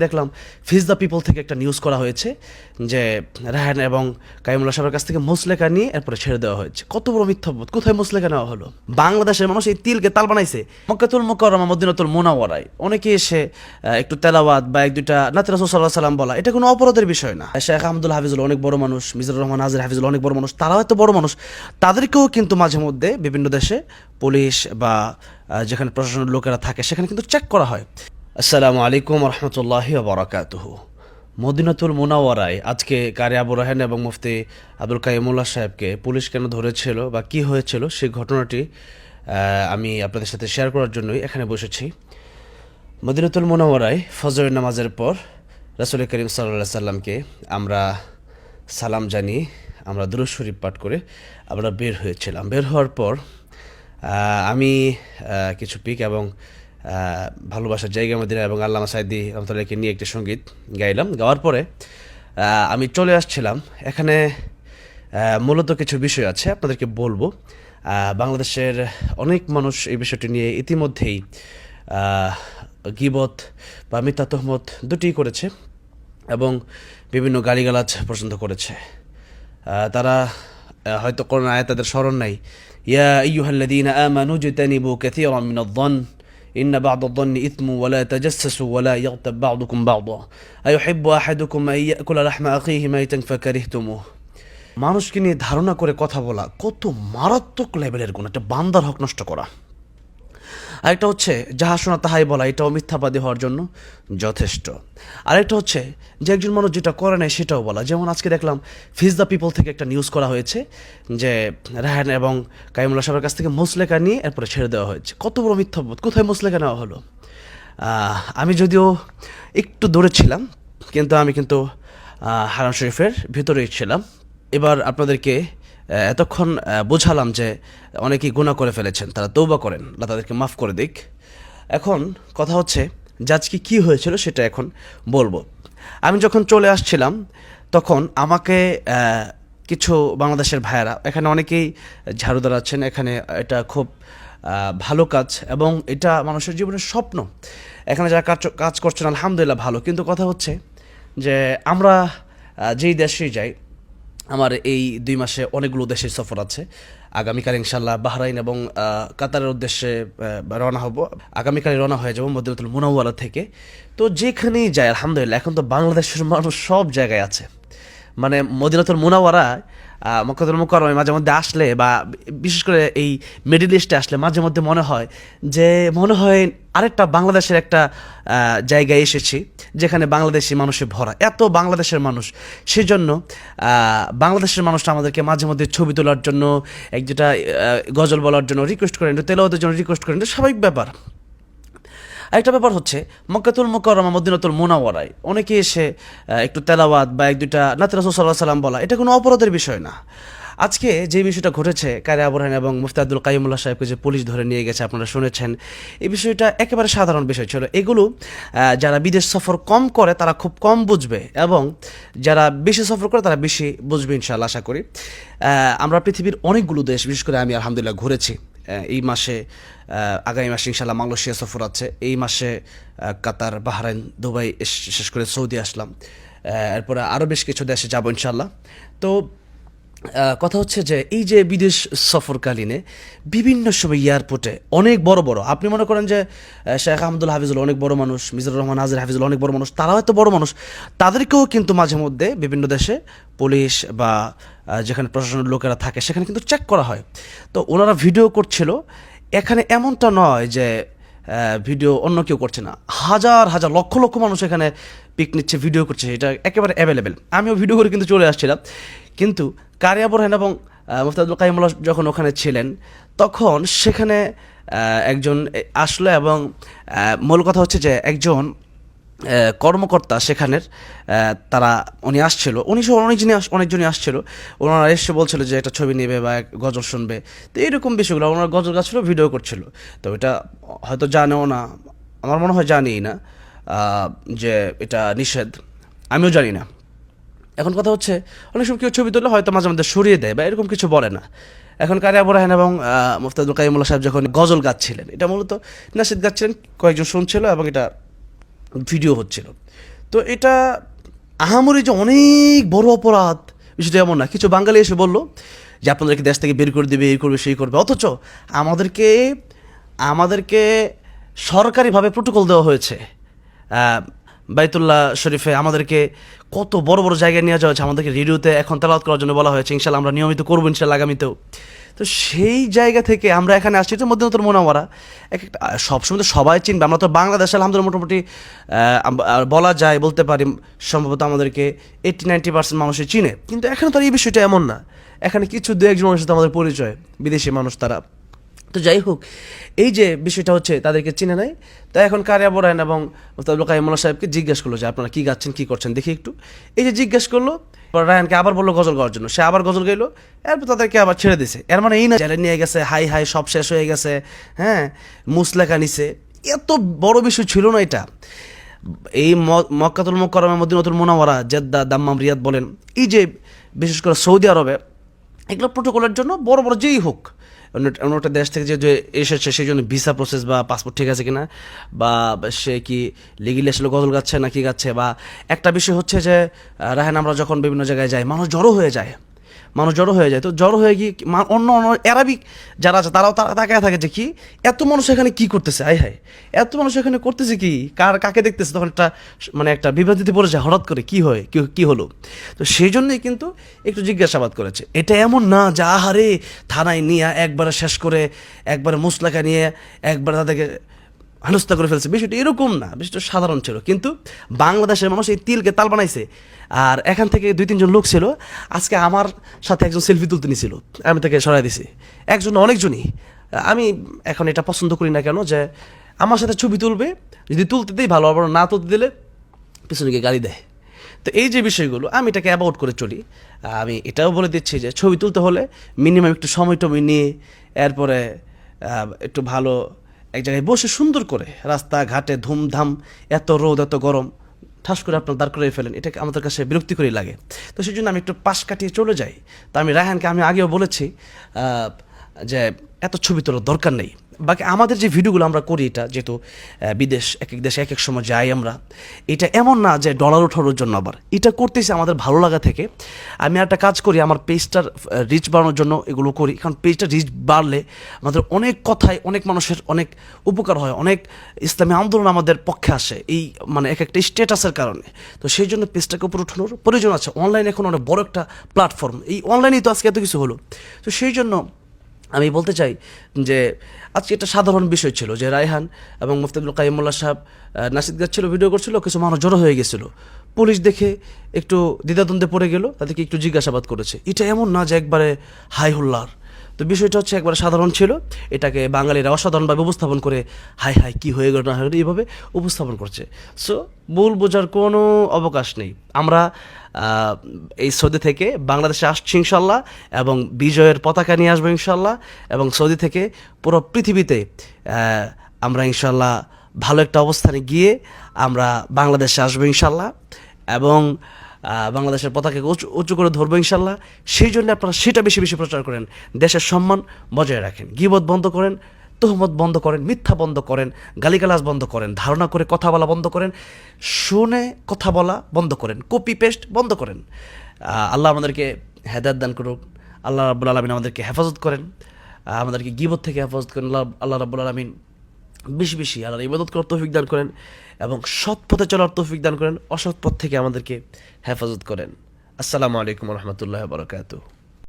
দেখলাম ফিজ the people থেকে একটা নিউজ করা হয়েছে যে রায়হান এবং কাইমুল্লাহ সাহেবের কাছ থেকে মুসলেকা নিয়ে এরপরে ছেড়ে দেওয়া হয়েছে। কত বড় মিথ্যাবোধ! কোথায় মুসলেকা নেওয়া হলো? বাংলাদেশের মানুষ এই তিলকে তাল বানাইছে মক্কাতুল মুকাররমা মদিনাতুল মুনাওয়ারায় অনেকে এসে একটু তেলাওয়াত বা এক দুইটা নাতে রাসূল সাল্লাল্লাহু আলাইহি সাল্লাম বলা, এটা কোনো অপরাধের বিষয় না। শেখ আহমদুল হাফিজুল অনেক বড় মানুষ, মিজানুর রহমান নাজির হাফিজুল অনেক বড় মানুষ, তারাও এত বড় মানুষ, তাদেরকেও কিন্তু মাঝে মধ্যে বিভিন্ন দেশে পুলিশ বা যেখানে প্রশাসনের লোকেরা থাকে সেখানে কিন্তু চেক করা হয়। আসসালামু আলাইকুম রহমতুল্লাহি ওয়া বারাকাতুহু। মদিনাতুল মুনাওয়ারায় আজকে কারি আবু রায়হান এবং মুফতি আব্দুল কাইয়ুমুল্লাহ সাহেবকে পুলিশ কেন ধরেছিল বা কি হয়েছিল সেই ঘটনাটি আমি আপনাদের সাথে শেয়ার করার জন্যই এখানে বসেছি। মদিনাতুল মুনাওয়ারায় ফজরের নামাজের পর রাসূল করিম সাল্লাল্লাহু আলাইহি সাল্লামকে আমরা সালাম জানিয়ে আমরা দুরূদ শরীফ পাঠ করে আমরা বের হয়েছিলাম। বের হওয়ার পর আমি কিছু পিক এবং ভালোবাসার জায়গা মদিনা এবং আল্লামা সাইদি রহমতুল্লাহকে নিয়ে একটি সঙ্গীত গাইলাম। গাওয়ার পরে আমি চলে আসছিলাম এখানে। মূলত কিছু বিষয় আছে আপনাদেরকে বলবো। বাংলাদেশের অনেক মানুষ এই বিষয়টি নিয়ে ইতিমধ্যেই গীবত বা মিথ্যা তহমত দুটিই করেছে এবং বিভিন্ন গালিগালাজ পর্যন্ত করেছে। তারা হয়তো কোরআন আয়াত তাদের স্মরণ নাই, ইয়া আইয়ুহাল্লাযীনা আমানু ইজতানিবু কাসীরাম মিনায-যন্ন ইন্না বা'দায-যন্নি ইসমুন ওয়া লা তাজাসসাসু ওয়া লা ইয়াগতাব বা'দুকুম বা'দা আইয়ুহিব্বু আহাদুকুম আন ইয়াকুলা লাহমা আখিহি মাইতান ফাকারিহতুমুহু। মানুষকে নিয়ে ধারণা করে কথা বলা কত মারাত্মক লেভেলের গুণ, একটা বান্দার হক নষ্ট করা। আরেকটা হচ্ছে যাহা শোনা তাহাই বলা, এটাও মিথ্যাবাদী হওয়ার জন্য যথেষ্ট। আরেকটা হচ্ছে যে একজন মানুষ যেটা করে নাই সেটাও বলা। যেমন আজকে দেখলাম ফিজ দ্য পিপল থেকে একটা নিউজ করা হয়েছে যে রায়হান এবং কাইমুল্লাহ সাহেবের কাছ থেকে মুসলেকা নিয়ে এরপরে ছেড়ে দেওয়া হয়েছে। কত বড় মিথ্যাবোধ! কোথায় মুসলেকা নেওয়া হলো? আমি যদিও একটু দূরে ছিলাম, কিন্তু আমি হারাম শরীফের ভিতরেই ছিলাম। এবার আপনাদেরকে এতক্ষণ বোঝালাম যে অনেকেই গুনাহ করে ফেলেছেন, তারা তওবা করেন, আল্লাহ তাদেরকে মাফ করে দিক। এখন কথা হচ্ছে যে আজকে কী হয়েছিল সেটা এখন বলবো। আমি যখন চলে আসছিলাম তখন আমাকে কিছু বাংলাদেশের ভাইয়েরা, এখানে অনেকেই ঝাড়ুদার আছেন, এখানে এটা খুব ভালো কাজ এবং এটা মানুষের জীবনের স্বপ্ন। এখানে যারা কাজ করছেন আলহামদুলিল্লাহ ভালো, কিন্তু কথা হচ্ছে যে আমরা যেই দেশেই যাই, আমার এই 2 মাসে অনেকগুলো দেশের সফর আছে। আগামীকাল ইনশাল্লাহ বাহরাইন এবং কাতারের উদ্দেশ্যে রওনা হব। আগামীকাল রওনা হয়ে যাব মদিনাতুল মুনাওয়ারা থেকে। তো যেখানেই যাই আলহামদুলিল্লাহ এখন তো বাংলাদেশের মানুষ সব জায়গায় আছে। মানে মদিনাতুল মুনাওয়ারা মক্কাতুল মুকাররমায় মাঝে মধ্যে আসলে বা বিশেষ করে এই মিডল ইস্টে আসলে মাঝে মধ্যে মনে হয় আরেকটা বাংলাদেশের একটা জায়গায় এসেছি যেখানে বাংলাদেশি মানুষে ভরা, এত বাংলাদেশের মানুষ। সেই জন্য বাংলাদেশের মানুষটা আমাদেরকে মাঝে মধ্যে ছবি তোলার জন্য, এক দুটা গজল বলার জন্য রিকোয়েস্ট করেন, তেলাওয়াতের জন্য রিকোয়েস্ট করেন, এটা স্বাভাবিক ব্যাপার। আরেকটা ব্যাপার হচ্ছে মক্কাতুল মুকাররমা মদিনাতুল মুনাওয়ারায় অনেকে এসে একটু তেলাওয়াত বা এক দুইটা নাতে রাসূল সাল্লাল্লাহু আলাইহি সাল্লাম বলা, এটা কোনো অপরাধের বিষয় না। আজকে যে বিষয়টা ঘটেছে, কারি আবু রায়হান এবং মুফতি আব্দুল কাইয়ুমুল্লাহ সাহেবকে যে পুলিশ ধরে নিয়ে গেছে আপনারা শুনেছেন, এই বিষয়টা একেবারে সাধারণ বিষয় ছিল। এগুলো যারা বিদেশ সফর কম করে তারা খুব কম বুঝবে এবং যারা বেশি সফর করে তারা বেশি বুঝবে ইনশাআল্লাহ, আশা করি। আমরা পৃথিবীর অনেকগুলো দেশ, বিশেষ করে আমি আলহামদুলিল্লাহ ঘুরেছি। এই মাসে আগামী মাসে ইনশাল্লাহ মালয়েশিয়া সফর আছে, এই মাসে কাতার, বাহরাইন, দুবাই, শেষ করে সৌদি আসলাম। এরপরে আরও বেশ কিছু দেশে যাব ইনশাল্লাহ। তো কথা হচ্ছে যে এই যে বিদেশ সফরকালীনে বিভিন্ন সময় এয়ারপোর্টে অনেক বড় বড়, আপনি মনে করেন যে শেখ আহমদুল হাফিজুল অনেক বড় মানুষ, মিজানুর রহমান নাজির হাফিজুল অনেক বড় মানুষ, তারাও এত বড় মানুষ, তাদেরকেও কিন্তু মাঝে মধ্যে বিভিন্ন দেশে পুলিশ বা যেখানে প্রশাসনের লোকেরা থাকে সেখানে কিন্তু চেক করা হয়। তো ওনারা ভিডিও করছিল, এখানে এমনটা নয় যে ভিডিও অন্য কেউ করছে না, হাজার হাজার লক্ষ লক্ষ মানুষ এখানে পিক নিচ্ছে, ভিডিও করছে, এটা একেবারে অ্যাভেলেবেল। আমিও ভিডিও করে কিন্তু চলে আসছিলাম। কিন্তু কারি আবু রায়হান এবং মুফতি আব্দুল কাইয়ুমুল্লাহ যখন ওখানে ছিলেন তখন সেখানে একজন আসলো এবং মূল কথা হচ্ছে যে একজন কর্মকর্তা সেখানের, উনি আসছিল, অনেকজনই আসছিল। ওনারা এসে বলছিল যে একটা ছবি নেবে বা গজল শুনবে, তো এইরকম বিষয়গুলো ওনারা গজল গাচ্ছিল, ভিডিও করছিল। তো এটা হয়তো জানেও না, আমার মনে হয় জানিই না যে এটা নিষেধ, আমিও জানি না। এখন কথা হচ্ছে অনেক সময় কেউ ছবি তুললে হয়তো মাঝে মধ্যে সরিয়ে দেয় বা এরকম কিছু বলে না। এখন কারি আবু রায়হান এবং মুফতি আব্দুল কাইয়ুমুল্লাহ সাহেব যখন গজল গাচ্ছিলেন, এটা মূলত নাশিদ গাচ্ছিলেন, কয়েকজন শুনছিল এবং এটা ভিডিও হচ্ছিল। তো এটা আহামরি যে অনেক বড় অপরাধ বিষয়টা এমন না। কিছু বাঙালি এসে বলল যে আপনাদেরকে দেশ থেকে বের করে দেবে, এই করবে সেই করবে, অথচ আমাদেরকে আমাদেরকে সরকারিভাবে প্রোটোকল দেওয়া হয়েছে। বাইতুল্লাহ শরীফে আমাদেরকে কত বড় বড় জায়গায় নিয়ে যাওয়া হয়েছে, আমাদেরকে রেডিওতে এখন তেলাওয়াত করার জন্য বলা হয়েছে, ইনশাল্লাহ আমরা নিয়মিত করবো ইনশাল্লাহ আগামীতেও। তো সেই জায়গা থেকে আমরা এখানে আসছি, এটা মদিনাতুল মুনাওয়ারা এক একটা সবসময় তো সবাই চিনবে, আমরা তো বাংলাদেশে আলহামদুলিল্লাহ মোটামুটি বলা যায়, বলতে পারি সম্ভবত আমাদেরকে 80-90% মানুষই চিনে। কিন্তু এখানে তো আর এই বিষয়টা এমন না, এখানে কিছু দু একজন মানুষের সাথে আমাদের পরিচয়, বিদেশি মানুষ তারা। তো যাই হোক, এই যে বিষয়টা হচ্ছে তাদেরকে চিনে নেয়। তো এখন কারিয়া বরাইন এবং মুফতি কাইয়ুমুল্লাহ সাহেবকে জিজ্ঞেস করলো যে আপনারা কী গাচ্ছেন, কী করছেন দেখি একটু। এই যে জিজ্ঞেস করলো, রায়হানকে আবার বললো গজল গাওয়ার জন্য, সে আবার গজল গাইলো, এরপর তাদেরকে আবার ছেড়ে দিছে। এর মানে এই না জেলে নিয়ে গেছে, হাই হাই সব শেষ হয়ে গেছে, হ্যাঁ মুসলেখা নিছে, এত বড় বিষয় ছিল না এটা। এই মক্কাতুল মুকাররমা, মদিনাতুল মুনাওয়ারা, জেদ্দা, দাম্মাম, রিয়াদ বলেন, এই যে বিশেষ করে সৌদি আরবে এগুলো প্রোটোকলের জন্য বড় বড় যেই হোক, অন্য একটা দেশ থেকে যে এসেছে সেই জন্য ভিসা প্রসেস বা পাসপোর্ট ঠিক আছে কিনা, বা সে কি লিগেলি আসলে গজল গাচ্ছে না কি গাচ্ছে, বা একটা বিষয় হচ্ছে যে রাহেন আমরা যখন বিভিন্ন জায়গায় যাই মানুষ জড়ো হয়ে যায়, তো জড়ো হয়ে গিয়ে অন্য অন্য অ্যারাবিক যারা আছে তারাও তাকায় থাকে যে কি এত মানুষ এখানে কি করতেছে, আয় হায় এত মানুষ এখানে করতেছে কি, কাকে দেখতেছে, তখন একটা মানে একটা বিভ্রান্তিতে পড়ে যায় হঠাৎ করে, কি হলো। তো সেই জন্যই কিন্তু একটু জিজ্ঞাসাবাদ করেছে। এটা এমন না যে আহারে থানায় নিয়ে একবারে শেষ করে, একবারে মুসলাকা নিয়ে একবারে তাদেরকে হেনস্থা করে ফেলছে, বিষয়টা এরকম না, বিষয়টা সাধারণ ছিল। কিন্তু বাংলাদেশের মানুষ এই তিলকে তাল বানাইছে। আর এখান থেকে 2-3 জন লোক ছিল, আজকে আমার সাথে একজন সেলফি তুলতে নিছিল, আমি তাকে সরাই দিছি, একজন অনেকজনই। আমি এখন এটা পছন্দ করি না কেন যে আমার সাথে ছবি তুলবে, যদি তুলতে দিই ভালো, আবার না তুলতে দিলে পিছনে গিয়ে গালি দেয়। তো এই যে বিষয়গুলো আমি এটাকে অ্যাভয়েড করে চলি। আমি এটাও বলে দিচ্ছি যে ছবি তুলতে হলে মিনিমাম একটু সময় টময় নিয়ে, এরপরে একটু ভালো এক জায়গায় বসে সুন্দর করে, রাস্তাঘাটে ধুমধাম, এত রোদ এত গরম, ঠাস করে আপনার দাঁড় করে ফেলেন, এটাকে আমাদের কাছে বিরক্তিকরই লাগে। তো সেই জন্য আমি একটু পাশ কাটিয়ে চলে যাই। তো আমি রায়হানকে আমি আগেও বলেছি যে এত ছবি তোলার দরকার নেই। বাকি আমাদের যে ভিডিওগুলো আমরা করি, এটা যেহেতু বিদেশ, এক এক দেশে এক এক সময় যাই আমরা, এটা এমন না যে ডলার ওঠানোর জন্য, আবার এটা করতেছি আমাদের ভালো লাগা থেকে। আমি একটা কাজ করি, আমার পেজটার রিচ বাড়ানোর জন্য এগুলো করি, কারণ পেজটা রিচ বাড়লে আমাদের অনেক কথায় অনেক মানুষের অনেক উপকার হয়, অনেক ইসলামী আন্দোলন আমাদের পক্ষে আসে, এই মানে এক একটা স্ট্যাটাসের কারণে। তো সেই জন্য পেজটাকে উপরে ওঠানোর প্রয়োজন আছে। অনলাইন এখন অনেক বড় একটা প্ল্যাটফর্ম, এই অনলাইনেই তো আজকে এত কিছু হলো। তো সেই জন্য আমি বলতে চাই যে আজকে একটা সাধারণ বিষয় ছিল যে রায়হান এবং মুফতি কাইয়ুমুল্লাহ সাহেব নাসিদ গাচ্ছিল, ভিডিও করছিল, কিছু মানুষ জড়ো হয়ে গেছিলো, পুলিশ দেখে একটু দ্বিধাদ্বন্দ্বে পড়ে গেল, তাদেরকে একটু জিজ্ঞাসাবাদ করেছে। এটা এমন না যে একবারে হাই হুল্লার, তো বিষয়টা হচ্ছে একবারে সাধারণ ছিল। এটাকে বাঙালিরা অসাধারণভাবে উপস্থাপন করে, হাই হাই কী হয়ে গেল না হয়ে গেল এইভাবে উপস্থাপন করছে। সো ভুল বোঝার কোনো অবকাশ নেই। আমরা এই সৌদি থেকে বাংলাদেশে আসছি ইনশাল্লাহ, এবং বিজয়ের পতাকা নিয়ে আসবো ইনশাল্লাহ, এবং সৌদি থেকে পুরো পৃথিবীতে আমরা ইনশাল্লাহ ভালো একটা অবস্থানে গিয়ে আমরা বাংলাদেশে আসবো ইনশাল্লাহ, এবং বাংলাদেশের পতাকাকে উঁচু করে ধরবো ইনশাল্লাহ। সেই জন্য আপনারা সেটা বেশি বেশি প্রচার করেন, দেশের সম্মান বজায় রাখেন, গীবত বন্ধ করেন, তহমত বন্ধ করেন, মিথ্যা বন্ধ করেন, গালিগালাজ বন্ধ করেন, ধারণা করে কথা বলা বন্ধ করেন, শুনে কথা বলা বন্ধ করেন, কপি পেস্ট বন্ধ করেন। আল্লাহ আমাদেরকে হেদায়েত দান করুক, আল্লাহ রাব্বুল আলামিন আমাদেরকে হেফাজত করেন, আমাদেরকে গীবত থেকে হেফাজত করেন। আল্লাহ রাব্বুল আলামিন বেশি বেশি আল্লাহর ইবাদত করার তৌফিক দান করেন, এবং সৎ পথে চলার তৌফিক দান করেন, অসৎ পথ থেকে আমাদেরকে হেফাজত করেন। আসসালামু আলাইকুম ওয়া রাহমাতুল্লাহি ওয়া বারাকাতুহু।